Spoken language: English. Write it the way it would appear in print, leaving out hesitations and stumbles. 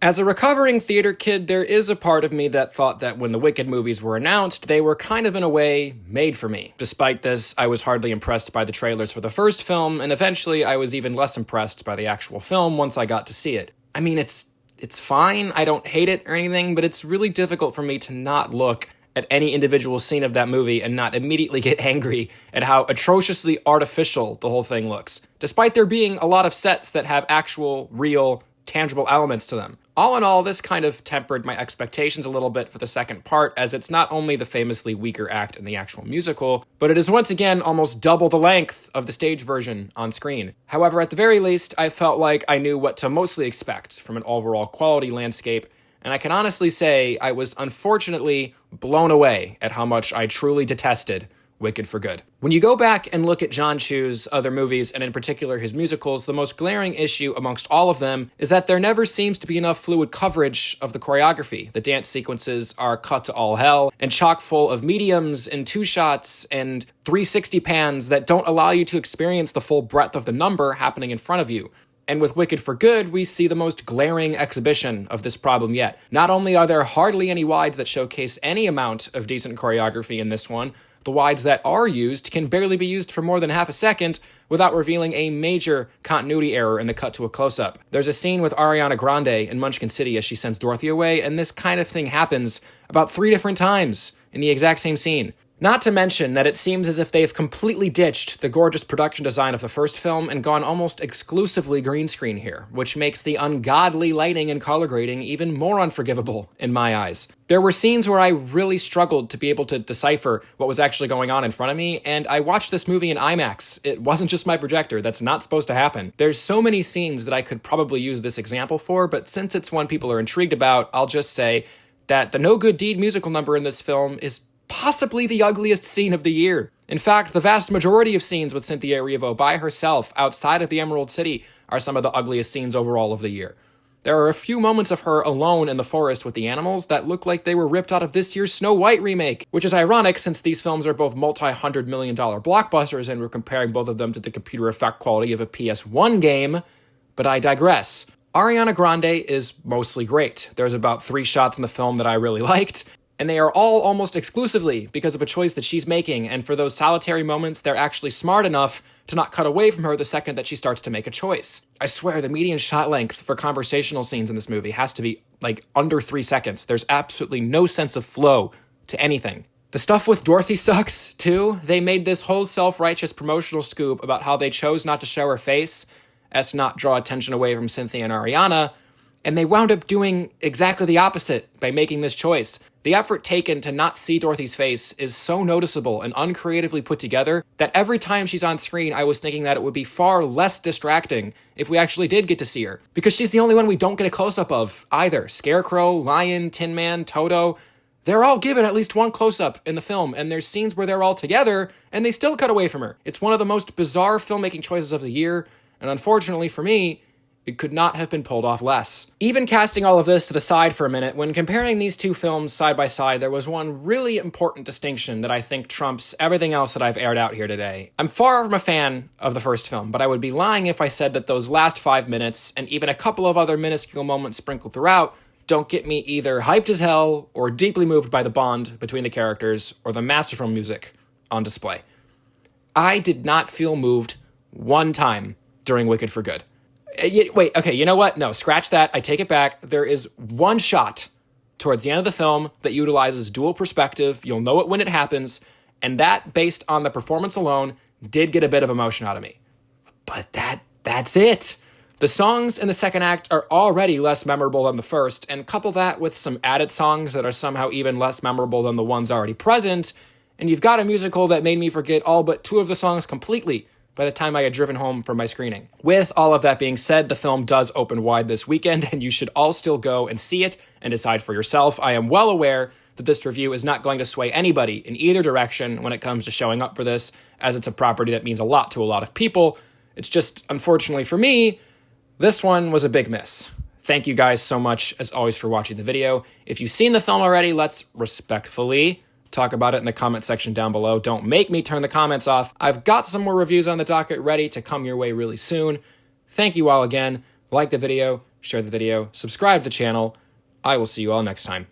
As a recovering theater kid, there is a part of me that thought that when the Wicked movies were announced, they were kind of in a way made for me. Despite this, I was hardly impressed by the trailers for the first film, and eventually I was even less impressed by the actual film once I got to see it. I mean, it's fine, I don't hate it or anything, but it's really difficult for me to not look at any individual scene of that movie and not immediately get angry at how atrociously artificial the whole thing looks, despite there being a lot of sets that have actual, real, tangible elements to them. All in all, this kind of tempered my expectations a little bit for the second part, as it's not only the famously weaker act in the actual musical, but it is once again almost double the length of the stage version on screen. However, at the very least, I felt like I knew what to mostly expect from an overall quality landscape, and I can honestly say I was unfortunately blown away at how much I truly detested Wicked for Good. When you go back and look at John Chu's other movies, and in particular his musicals, the most glaring issue amongst all of them is that there never seems to be enough fluid coverage of the choreography. The dance sequences are cut to all hell and chock full of mediums and two shots and 360 pans that don't allow you to experience the full breadth of the number happening in front of you. And with Wicked for Good, we see the most glaring exhibition of this problem yet. Not only are there hardly any wides that showcase any amount of decent choreography in this one, the wides that are used can barely be used for more than half a second without revealing a major continuity error in the cut to a close-up. There's a scene with Ariana Grande in Munchkin City as she sends Dorothy away, and this kind of thing happens about 3 different times in the exact same scene. Not to mention that it seems as if they've completely ditched the gorgeous production design of the first film and gone almost exclusively green screen here, which makes the ungodly lighting and color grading even more unforgivable in my eyes. There were scenes where I really struggled to be able to decipher what was actually going on in front of me, and I watched this movie in IMAX. It wasn't just my projector. That's not supposed to happen. There's so many scenes that I could probably use this example for, but since it's one people are intrigued about, I'll just say that the No Good Deed musical number in this film is possibly the ugliest scene of the year. In fact, the vast majority of scenes with Cynthia Erivo by herself outside of the Emerald City are some of the ugliest scenes overall of the year. There are a few moments of her alone in the forest with the animals that look like they were ripped out of this year's Snow White remake, which is ironic since these films are both multi-$100 million blockbusters and we're comparing both of them to the computer effect quality of a PS1 game, but I digress. Ariana Grande is mostly great. There's about 3 shots in the film that I really liked, and they are all almost exclusively because of a choice that she's making, and for those solitary moments, they're actually smart enough to not cut away from her the second that she starts to make a choice. I swear, the median shot length for conversational scenes in this movie has to be, under 3 seconds. There's absolutely no sense of flow to anything. The stuff with Dorothy sucks, too. They made this whole self-righteous promotional scoop about how they chose not to show her face as to not draw attention away from Cynthia and Ariana, and they wound up doing exactly the opposite by making this choice. The effort taken to not see Dorothy's face is so noticeable and uncreatively put together that every time she's on screen, I was thinking that it would be far less distracting if we actually did get to see her. Because she's the only one we don't get a close-up of either. Scarecrow, Lion, Tin Man, Toto, they're all given at least one close-up in the film, and there's scenes where they're all together, and they still cut away from her. It's one of the most bizarre filmmaking choices of the year, and unfortunately for me, it could not have been pulled off less. Even casting all of this to the side for a minute, when comparing these two films side by side, there was one really important distinction that I think trumps everything else that I've aired out here today. I'm far from a fan of the first film, but I would be lying if I said that those last 5 minutes, and even a couple of other minuscule moments sprinkled throughout, don't get me either hyped as hell or deeply moved by the bond between the characters or the masterful music on display. I did not feel moved one time during Wicked for Good. Wait, okay, you know what? No, scratch that. I take it back. There is one shot towards the end of the film that utilizes dual perspective. You'll know it when it happens. And that, based on the performance alone, did get a bit of emotion out of me. But that's it. The songs in the second act are already less memorable than the first, and couple that with some added songs that are somehow even less memorable than the ones already present, and you've got a musical that made me forget all but 2 of the songs completely by the time I had driven home from my screening. With all of that being said, the film does open wide this weekend, and you should all still go and see it and decide for yourself. I am well aware that this review is not going to sway anybody in either direction when it comes to showing up for this, as it's a property that means a lot to a lot of people. It's just, unfortunately for me, this one was a big miss. Thank you guys so much, as always, for watching the video. If you've seen the film already, let's respectfully talk about it in the comment section down below. Don't make me turn the comments off. I've got some more reviews on the docket ready to come your way really soon. Thank you all again. Like the video, share the video, subscribe to the channel. I will see you all next time.